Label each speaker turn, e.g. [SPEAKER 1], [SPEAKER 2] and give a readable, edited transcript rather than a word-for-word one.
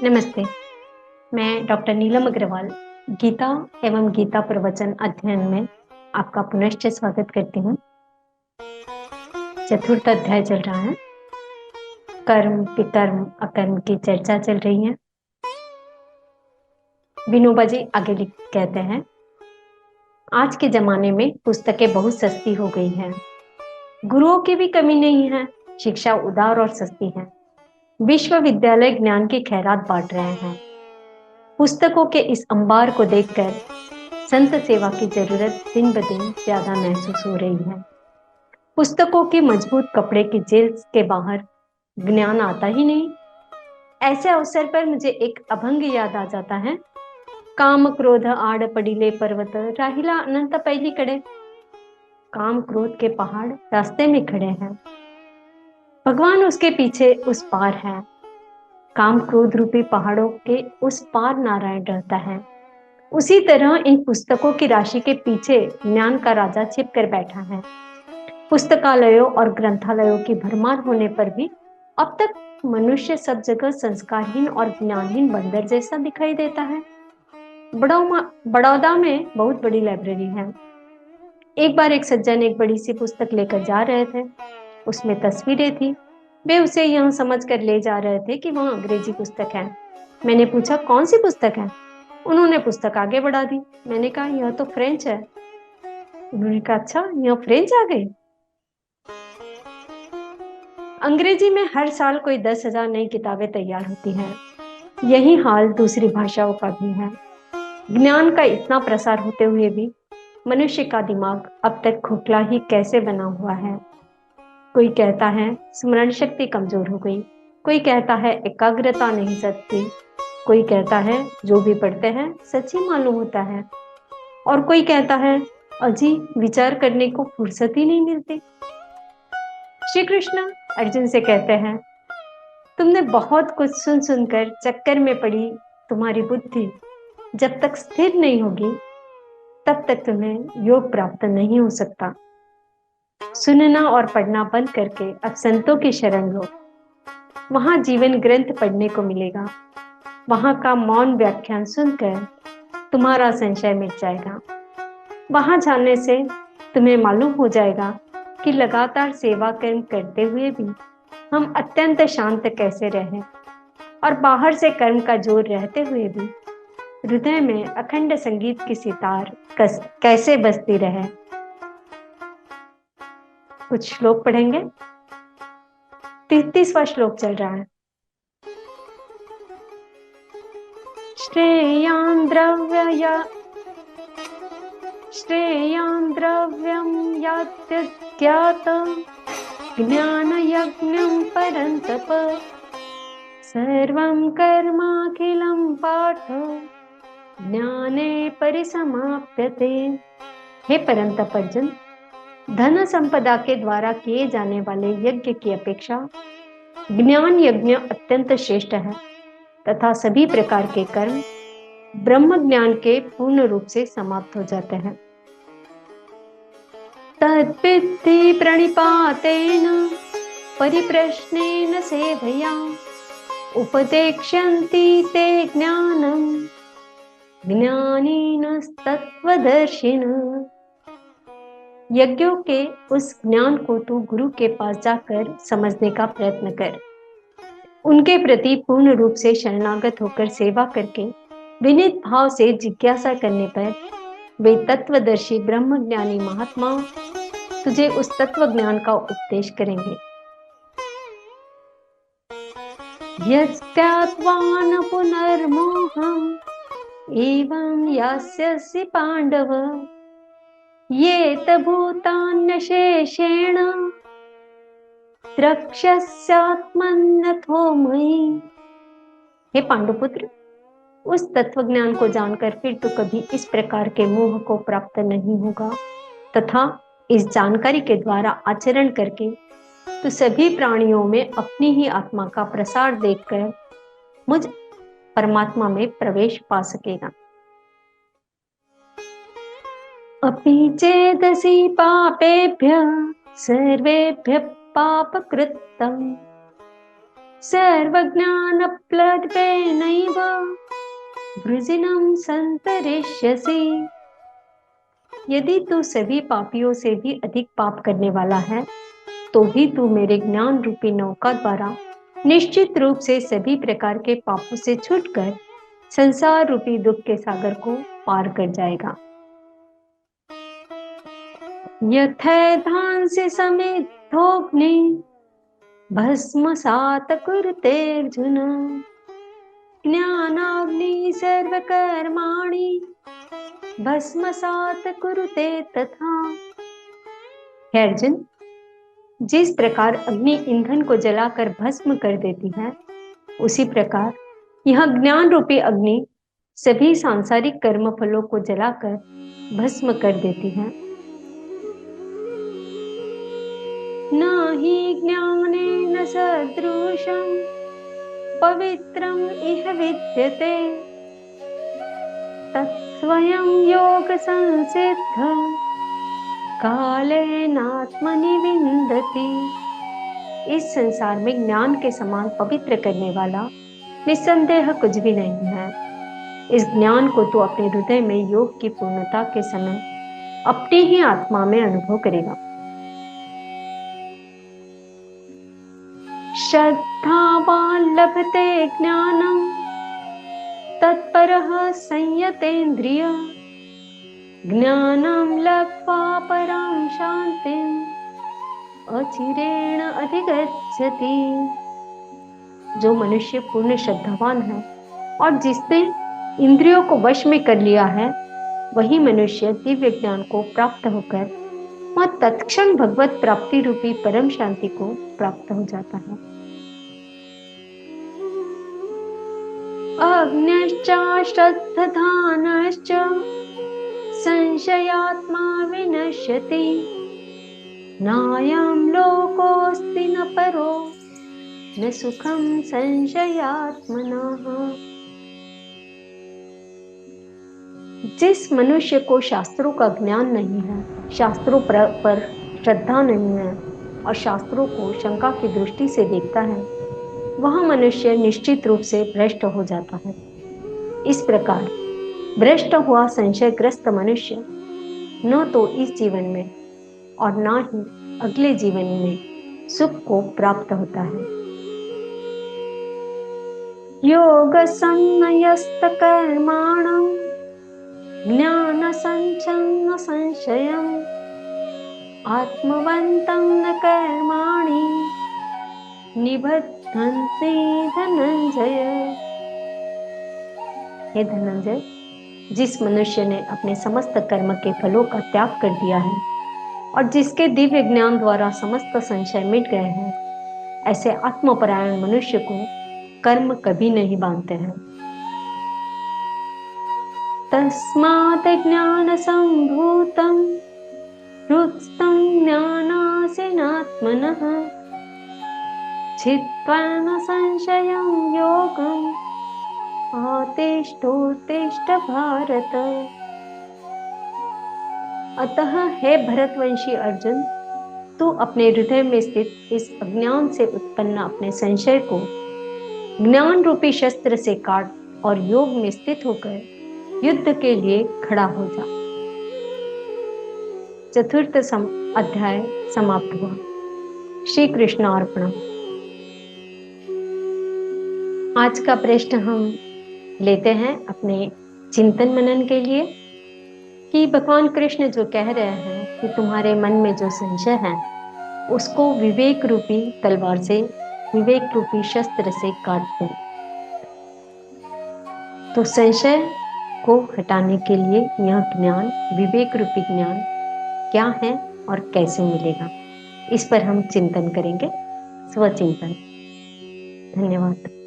[SPEAKER 1] नमस्ते। मैं डॉक्टर नीलम अग्रवाल गीता एवं गीता प्रवचन अध्ययन में आपका पुनश्च स्वागत करती हूँ। चतुर्थ अध्याय चल रहा है। कर्म विकर्म अकर्म की चर्चा चल रही है। विनोबा जी आगे लिख कहते हैं, आज के जमाने में पुस्तकें बहुत सस्ती हो गई हैं। गुरुओं की भी कमी नहीं है, शिक्षा उदार और सस्ती है। विश्वविद्यालय ज्ञान की खैरात बांट रहे हैं। पुस्तकों के इस अंबार को देखकर संत सेवा की जरूरत दिन ब दिन ज्यादा महसूस हो रही है। पुस्तकों की मजबूत कपड़े की जेल के बाहर ज्ञान आता ही नहीं। ऐसे अवसर पर मुझे एक अभंग याद आ जाता है। काम क्रोध आड़ पड़ीले पर्वत राहिला अनंत पैली कड़े। काम क्रोध के पहाड़ रास्ते में खड़े हैं, भगवान उसके पीछे उस पार है। काम क्रोध रूपी पहाड़ों के उस पार नारायण रहता है। उसी तरह इन पुस्तकों की राशि के पीछे ज्ञान का राजा छिप कर बैठा है। पुस्तकालयों और ग्रंथालयों की भरमार होने पर भी अब तक मनुष्य सब जगह संस्कारहीन और ज्ञानहीन बंदर जैसा दिखाई देता है। बड़ौदा में बहुत बड़ी लाइब्रेरी है। एक बार एक सज्जन एक बड़ी सी पुस्तक लेकर जा रहे थे। उसमें तस्वीरें थी। वे उसे यह समझ कर ले जा रहे थे कि वह अंग्रेजी पुस्तक है। मैंने पूछा, कौन सी पुस्तक है? उन्होंने पुस्तक आगे बढ़ा दी। मैंने कहा, यह तो फ्रेंच है। उन्होंने कहा, अच्छा, यह फ्रेंच आ गई। अंग्रेजी में हर साल कोई 10,000 नई किताबें तैयार होती हैं। यही हाल दूसरी भाषाओं का भी है। ज्ञान का इतना प्रसार होते हुए भी मनुष्य का दिमाग अब तक खोखला ही कैसे बना हुआ है। कोई कहता है स्मरण शक्ति कमजोर हो गई, कोई कहता है एकाग्रता नहीं सकती, कोई कहता है जो भी पढ़ते हैं सच ही मालूम होता है, और कोई कहता है अजी विचार करने को फुर्सत ही नहीं मिलती। श्री कृष्ण अर्जुन से कहते हैं, तुमने बहुत कुछ सुन सुनकर चक्कर में पड़ी तुम्हारी बुद्धि जब तक स्थिर नहीं होगी तब तक तुम्हें योग प्राप्त नहीं हो सकता। सुनना और पढ़ना बंद करके अब संतों की शरण लो। वहां जीवन ग्रंथ पढ़ने को मिलेगा। वहां का मौन व्याख्यान सुनकर तुम्हारा संशय मिट जाएगा। वहां जाने से तुम्हें मालूम हो जाएगा कि लगातार सेवा कर्म करते हुए भी हम अत्यंत शांत कैसे रहें, और बाहर से कर्म का जोर रहते हुए भी हृदय में अखंड संगीत की सितार कैसे बजती रहे। कुछ श्लोक पढ़ेंगे। 33वां श्लोक चल रहा है। श्रेयान् द्रव्यं यात्यज्ञात ज्ञानयज्ञं परन्तप सर्वं कर्माखिलं पार्थ ज्ञाने परिसमाप्यते। हे परंतप अर्जुन, धन संपदा के द्वारा किए जाने वाले यज्ञ की अपेक्षा ज्ञान यज्ञ अत्यंत श्रेष्ठ है, तथा सभी प्रकार के कर्म ब्रह्म ज्ञान के पूर्ण रूप से समाप्त हो जाते हैं। तद्विद्धि प्रणिपातेन परिप्रश्नेन सेवया उपदेक्ष्यन्ति ते ज्ञानम् ज्ञानिनस्तत्त्वदर्शिनः। यज्ञों के उस ज्ञान को तू गुरु के पास जाकर समझने का प्रयत्न कर। उनके प्रति पूर्ण रूप से शरणागत होकर सेवा करके विनीत भाव से जिज्ञासा करने पर वे तत्वदर्शी ब्रह्मज्ञानी महात्मा तुझे उस तत्व ज्ञान का उपदेश करेंगे। यस्त्यात्वा न पुनर्मोहम् एवं यास्यसि पांडव ये भूतान्यशेषेण द्रक्ष्यस्यात्मन्यथो मयि। हे पांडुपुत्र, उस तत्व ज्ञान को जानकर फिर तू कभी इस प्रकार के मोह को प्राप्त नहीं होगा, तथा इस जानकारी के द्वारा आचरण करके तू सभी प्राणियों में अपनी ही आत्मा का प्रसार देखकर मुझ परमात्मा में प्रवेश पा सकेगा। अपि चेदसि पापेभ्यः सर्वेभ्यः पापकृत्तम् सर्वज्ञानप्लवेनैव वृजिनं संतरिष्यसि। यदि तू सभी पापियों से भी अधिक पाप करने वाला है, तो भी तू मेरे ज्ञान रूपी नौका द्वारा निश्चित रूप से सभी प्रकार के पापों से छूटकर संसार रूपी दुख के सागर को पार कर जाएगा। यथैधांसि समिद्धोऽग्नि भस्मसात् कुरुतेऽर्जुन ज्ञानाग्नि सर्वकर्माणि भस्मसात् कुरुते तथा। हे अर्जुन, जिस प्रकार अग्नि ईंधन को जलाकर भस्म कर देती है, उसी प्रकार यह ज्ञान रूपी अग्नि सभी सांसारिक कर्म फलों को जलाकर भस्म कर देती है। न हि ज्ञानेन सदृशं पवित्रम इह विद्यते तत्स्वयं योग संसिद्ध कालेनात्मनि विन्दति। इस संसार में ज्ञान के समान पवित्र करने वाला निस्संदेह कुछ भी नहीं है। इस ज्ञान को तू अपने हृदय में योग की पूर्णता के समय अपनी ही आत्मा में अनुभव करेगा। श्रद्धावान् लभते ज्ञानं तत्परः संयतेन्द्रिय ज्ञानं लब्ध्वा परां शान्तिम् अचिरेण अधिगच्छति। जो मनुष्य पूर्ण श्रद्धावान है और जिसने इंद्रियों को वश में कर लिया है, वही मनुष्य दिव्य ज्ञान को प्राप्त होकर वह तत्क्षण भगवत प्राप्ति रूपी परम शांति को प्राप्त हो जाता है। अज्ञश्च श्रद्धधानश्च संशयात्मा विनश्यति नायं लोकोऽस्ति न परो न सुखम संशयात्मनः। जिस मनुष्य को शास्त्रों का ज्ञान नहीं है, शास्त्रों पर श्रद्धा नहीं है और शास्त्रों को शंका की दृष्टि से देखता है, वह मनुष्य निश्चित रूप से भ्रष्ट हो जाता है। इस प्रकार भ्रष्ट हुआ संशयग्रस्त मनुष्य न तो इस जीवन में और न ही अगले जीवन में सुख को प्राप्त होता है। योग संन्यस्त कर्माणं ज्ञान संचन्न संशयम् आत्मवन्तं न कर्माणि निबद्धन्ते धनंजय। हे धनंजय, जिस मनुष्य ने अपने समस्त कर्म के फलों का त्याग कर दिया है और जिसके दिव्य ज्ञान द्वारा समस्त संशय मिट गए हैं, ऐसे आत्मपरायण मनुष्य को कर्म कभी नहीं बांधते हैं। तस्मात् ज्ञान संभूतं हृत्स्थं ज्ञानासीनात्मनः छित्त्वा न संशयं योगम् आतिष्ठोत्तिष्ठ भारत। अतः हे भरतवंशी अर्जुन, तू अपने हृदय में स्थित इस अज्ञान से उत्पन्न अपने संशय को ज्ञान रूपी शस्त्र से काट और योग में स्थित होकर युद्ध के लिए खड़ा हो जा। चतुर्थ अध्याय समाप्त हुआ। श्री कृष्ण अर्पणम। आज का प्रश्न हम लेते हैं अपने चिंतन मनन के लिए कि भगवान कृष्ण जो कह रहे हैं कि तुम्हारे मन में जो संशय है उसको विवेक रूपी तलवार से, विवेक रूपी शस्त्र से काट दो। तो संशय को हटाने के लिए यह ज्ञान, विवेक रूपी ज्ञान क्या है और कैसे मिलेगा, इस पर हम चिंतन करेंगे, स्वचिंतन। धन्यवाद।